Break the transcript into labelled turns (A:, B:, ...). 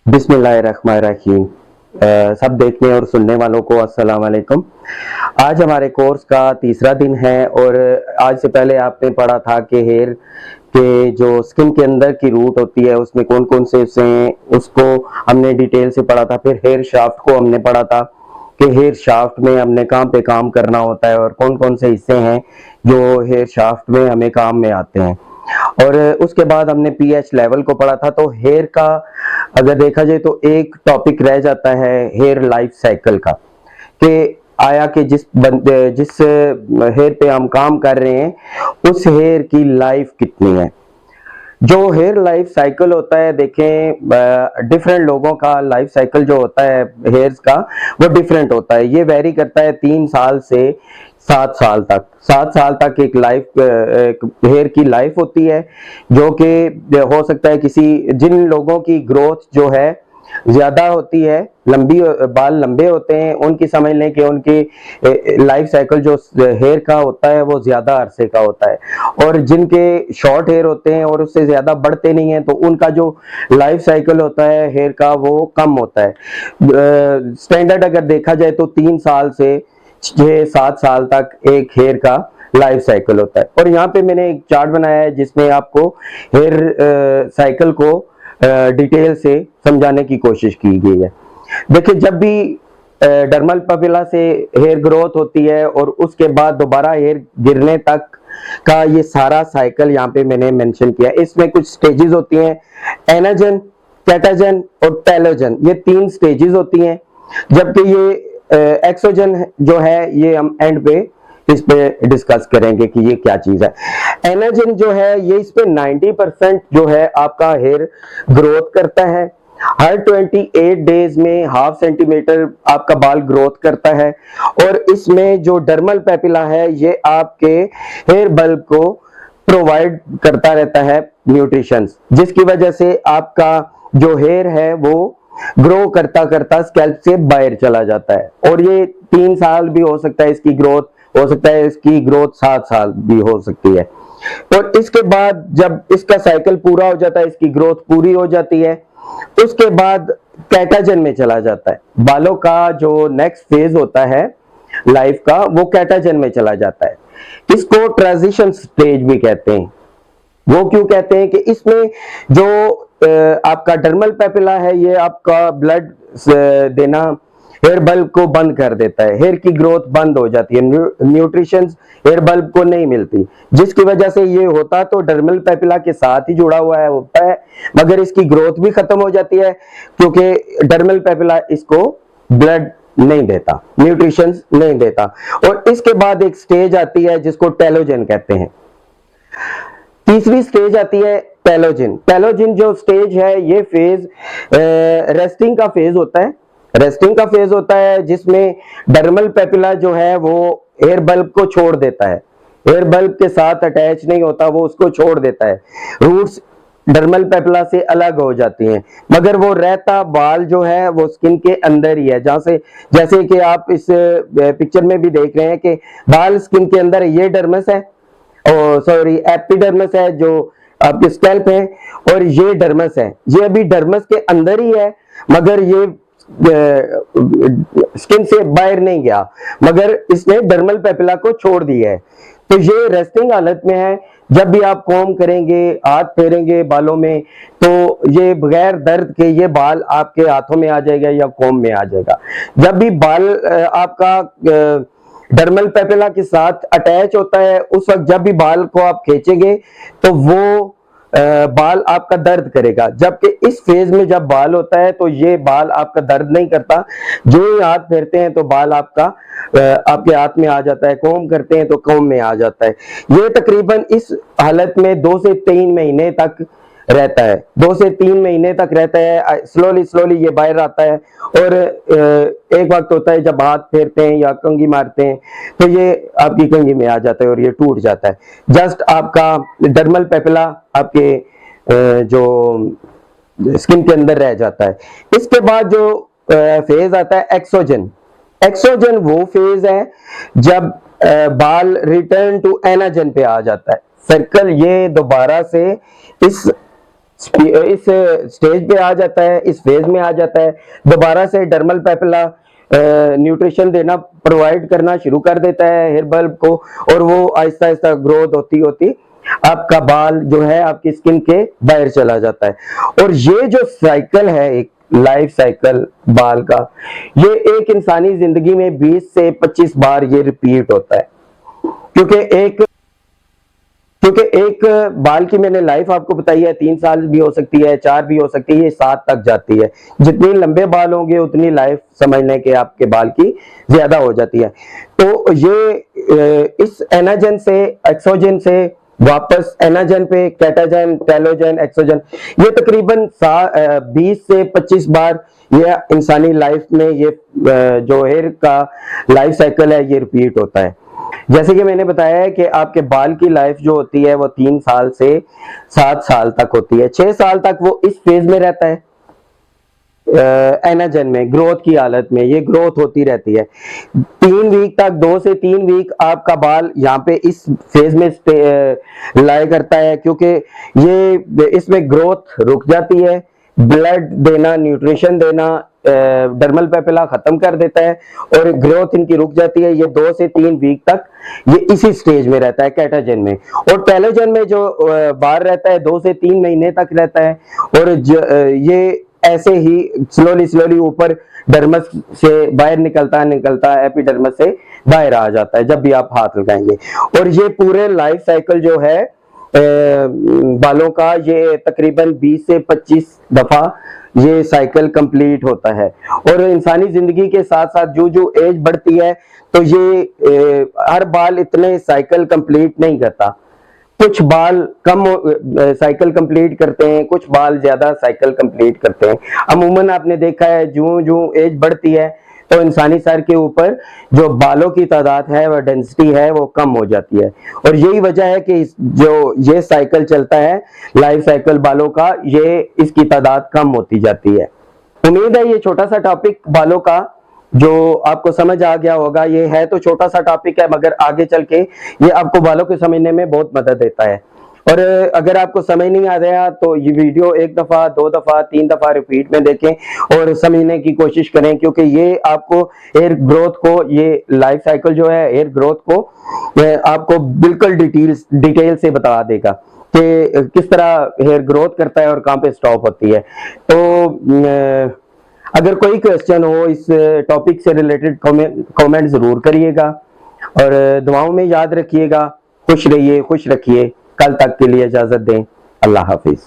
A: बिस्मिल्लाहिर्रहमानिर्रहीम। सब देखने और सुनने वालों को अस्सलाम वालेकुम। आज हमारे कोर्स का तीसरा दिन है और आज से पहले आपने पढ़ा था कि हेयर के जो स्किन के अंदर की रूट होती है उसमें कौन कौन से हिस्से हैं, उसको हमने डिटेल से पढ़ा था। फिर हेयर शाफ्ट को हमने पढ़ा था कि हेयर शाफ्ट में हमने कहाँ पे काम करना होता है और कौन कौन से हिस्से हैं जो हेयर शाफ्ट में हमें काम में आते हैं। और उसके बाद हमने पीएच लेवल को पढ़ा था। तो हेयर का अगर देखा जाए तो एक टॉपिक रह जाता है हेयर लाइफ साइकिल का, कि आया कि जिस हेयर पे हम काम कर रहे हैं उस हेयर की लाइफ कितनी है। जो हेयर लाइफ साइकिल होता है, देखें डिफरेंट लोगों का लाइफ साइकिल जो होता है हेयर्स का वो डिफरेंट होता है। ये वेरी करता है 3 साल से 7 साल तक। 7 साल तक एक हेयर की लाइफ होती है, जो कि हो सकता है जिन लोगों की ग्रोथ जो है ज्यादा होती है, बाल लंबे होते हैं, उनकी समझ लें कि उनकी लाइफ साइकिल जो हेयर का होता है वो ज्यादा अरसे का होता है। और जिनके शॉर्ट हेयर होते हैं और उससे ज्यादा बढ़ते नहीं है तो उनका जो लाइफ साइकिल होता है हेयर का वो कम होता है। स्टैंडर्ड अगर देखा जाए तो 3 साल से 6-7 साल तक एक हेयर का लाइफ साइकिल होता है। और यहाँ पे मैंने एक चार्ट बनाया है जिसमें आपको हेयर साइकिल को डिटेल से समझाने की कोशिश की गई है। देखिए, जब भी डर्मल पपिला से हेयर ग्रोथ होती है और उसके बाद दोबारा हेयर गिरने तक का ये सारा साइकिल यहाँ पे मैंने मेंशन किया। इसमें कुछ स्टेजेस होती हैं, एनाजन, कैटाजन और टेलोजन, ये 3 स्टेजेस होती हैं। जबकि ये एक्सोजन जो है ये हम एंड पे इस पे डिस्कस करेंगे कि ये क्या चीज है। एनाजन जो है ये इस पे 90% जो है आपका हेयर ग्रोथ करता है। हर 28 डेज में ½ सेंटीमीटर आपका बाल ग्रोथ करता है। और इसमें जो डर्मल पेपिला है ये आपके हेयर बल्ब को प्रोवाइड करता रहता है न्यूट्रिशन, जिसकी वजह से आपका जो हेयर है वो ग्रो करता करता स्कैल्प से बाहर चला जाता है। और ये 3 साल भी हो सकता है इसकी ग्रोथ, हो सकता है इसकी ग्रोथ 7 साल भी हो सकती है। और इसके बाद जब इसका साइकिल पूरा हो जाता है, इसकी ग्रोथ पूरी हो जाती है, उसके बाद कैटाजन में चला जाता है। बालों का जो नेक्स्ट फेज होता है लाइफ का वो कैटाजन में चला जाता है। इसको ट्रांजिशन स्टेज भी कहते हैं। वो क्यों कहते हैं कि इसमें जो आपका डर्मल पेपिला है ये आपका ब्लड देना हेयर बल्ब को बंद कर देता है, हेयर की ग्रोथ बंद हो जाती है, न्यूट्रिशन हेयर बल्ब को नहीं मिलती, जिसकी वजह से ये होता तो डर्मल पेपिला के साथ ही जुड़ा हुआ है होता है, मगर इसकी ग्रोथ भी खत्म हो जाती है क्योंकि डर्मल पेपिला इसको ब्लड नहीं देता, न्यूट्रिशन नहीं देता। और इसके बाद एक स्टेज आती है जिसको टेलोजन कहते हैं। तीसरी स्टेज आती है टेलोजिन। टेलोजिन जो स्टेज है ये फेज रेस्टिंग का फेज होता है। रेस्टिंग का फेज होता है जिसमें डर्मल पेपिला जो है वो एयर बल्ब को छोड़ देता है, एयर बल्ब के साथ अटैच नहीं होता, वो उसको छोड़ देता है। रूट्स डर्मल पेपिला से अलग हो जाती हैं, मगर वो रहता बाल जो है वो स्किन के अंदर ही है। जहां से जैसे कि आप इस पिक्चर में भी देख रहे हैं कि बाल स्किन के अंदर है, ये डर्मस है, सॉरी एपिडर्मस है जो आपके स्कैल्प है, और ये डर्मस है। ये अभी डर्मस के अंदर ही है मगर ये स्किन से बाहर नहीं गया, मगर इसने डर्मल पेपिला को छोड़ दिया है। तो ये रेस्टिंग हालत में है। जब भी आप कॉम करेंगे, हाथ फेरेंगे बालों में, तो ये बगैर दर्द के ये बाल आपके हाथों में आ जाएगा या कॉम में आ जाएगा। जब भी बाल आपका डर्मल पेपिला के साथ अटैच होता है उस वक्त जब भी बाल को आप खींचेंगे तो वो बाल आपका दर्द करेगा। जबकि इस फेज में जब बाल होता है तो ये बाल आपका दर्द नहीं करता। जो ही हाथ फेरते हैं तो बाल आपका आपके हाथ में आ जाता है, कॉम करते हैं तो कॉम में आ जाता है। ये तकरीबन इस हालत में 2 से 3 महीने तक रहता है, 2 से 3 महीने तक रहता है। स्लोली स्लोली ये बाहर आता है और एक वक्त होता है जब हाथ फेरते हैं या कंघी मारते हैं तो ये आपकी कंघी में आ जाता है और ये टूट जाता है। जस्ट आपका डर्मल पेपिला आपके जो स्किन के अंदर रह जाता है। इसके बाद जो फेज आता है एक्सोजन। एक्सोजन वो फेज है जब बाल रिटर्न टू एनाजन पे आ जाता है। सर्कल ये दोबारा से इस इस स्टेज पे आ जाता है, इस फेज में आ जाता है, दोबारा से डर्मल पेपिला न्यूट्रिशन देना प्रोवाइड करना शुरू कर देता है हेयर बल्ब को, और वो आहिस्ता आहिस्ता ग्रोथ होती होती आपका बाल जो है आपकी स्किन के बाहर चला जाता है। और ये जो साइकिल है, एक लाइफ साइकिल बाल का, ये एक इंसानी जिंदगी में 20 से 25 बार ये रिपीट होता है। क्योंकि एक बाल की मैंने लाइफ आपको बताई है, 3 साल भी हो सकती है, 4 भी हो सकती है, ये 7 तक जाती है। जितनी लंबे बाल होंगे उतनी लाइफ समझने के आपके बाल की ज्यादा हो जाती है। तो ये इस एनाजन से एक्सोजन से वापस एनाजन पे कैटाजन, टेलोजन, एक्सोजन, ये तकरीबन 20 से 25 बार ये इंसानी लाइफ में ये जो हेयर का लाइफ साइकिल है ये रिपीट होता है। जैसे कि मैंने बताया है कि आपके बाल की लाइफ जो होती है वो 3 साल से 7 साल तक होती है। 6 साल तक वो इस फेज में रहता है, एनाजन में, ग्रोथ की हालत में ये ग्रोथ होती रहती है। 3 वीक तक, 2 से 3 वीक आपका बाल यहाँ पे इस फेज में लाया करता है, क्योंकि ये इसमें ग्रोथ रुक जाती है, ब्लड देना, न्यूट्रिशन देना डर्मल पेपिला खत्म कर देता है और ग्रोथ इनकी रुक जाती है। ये 2 से 3 वीक तक ये इसी स्टेज में रहता है कैटाजन में, और टेलोजन में जो बाहर रहता है 2 से 3 महीने तक रहता है, और ये ऐसे ही स्लोली ऊपर डर्मस से बाहर निकलता एपिडर्मस से बाहर आ जाता है जब भी आप हाथ लगाएंगे। और ये पूरे लाइफ साइकिल जो है बालों का, ये तकरीबन 20 से 25 दफा ये साइकिल कंप्लीट होता है। और इंसानी जिंदगी के साथ साथ जो एज बढ़ती है तो ये हर बाल इतने साइकिल कंप्लीट नहीं करता। कुछ बाल कम साइकिल कंप्लीट करते हैं, कुछ बाल ज्यादा साइकिल कंप्लीट करते हैं। अमूमन आपने देखा है जो एज बढ़ती है तो इंसानी सर के ऊपर जो बालों की तादाद है वह डेंसिटी है वो कम हो जाती है। और यही वजह है कि जो ये साइकिल चलता है लाइफ साइकिल बालों का, ये इसकी तादाद कम होती जाती है। उम्मीद है ये छोटा सा टॉपिक बालों का जो आपको समझ आ गया होगा। ये है तो छोटा सा टॉपिक है, मगर आगे चल के ये आपको बालों को समझने में बहुत मदद देता है। और अगर आपको समझ नहीं आ रहा तो ये वीडियो 1 दफा, 2 दफा, 3 दफा रिपीट में देखें और समझने की कोशिश करें, क्योंकि ये आपको हेयर ग्रोथ को, ये लाइफ साइकिल जो है हेयर ग्रोथ को आपको बिल्कुल डिटेल से बता देगा कि किस तरह हेयर ग्रोथ करता है और कहाँ पे स्टॉप होती है। तो अगर कोई क्वेश्चन हो इस टॉपिक से रिलेटेड कमेंट जरूर करिएगा, और दुआओं में याद रखिएगा। खुश रहिए, खुश रखिए। कल तक के लिए इजाजत दें। अल्लाह हाफिज।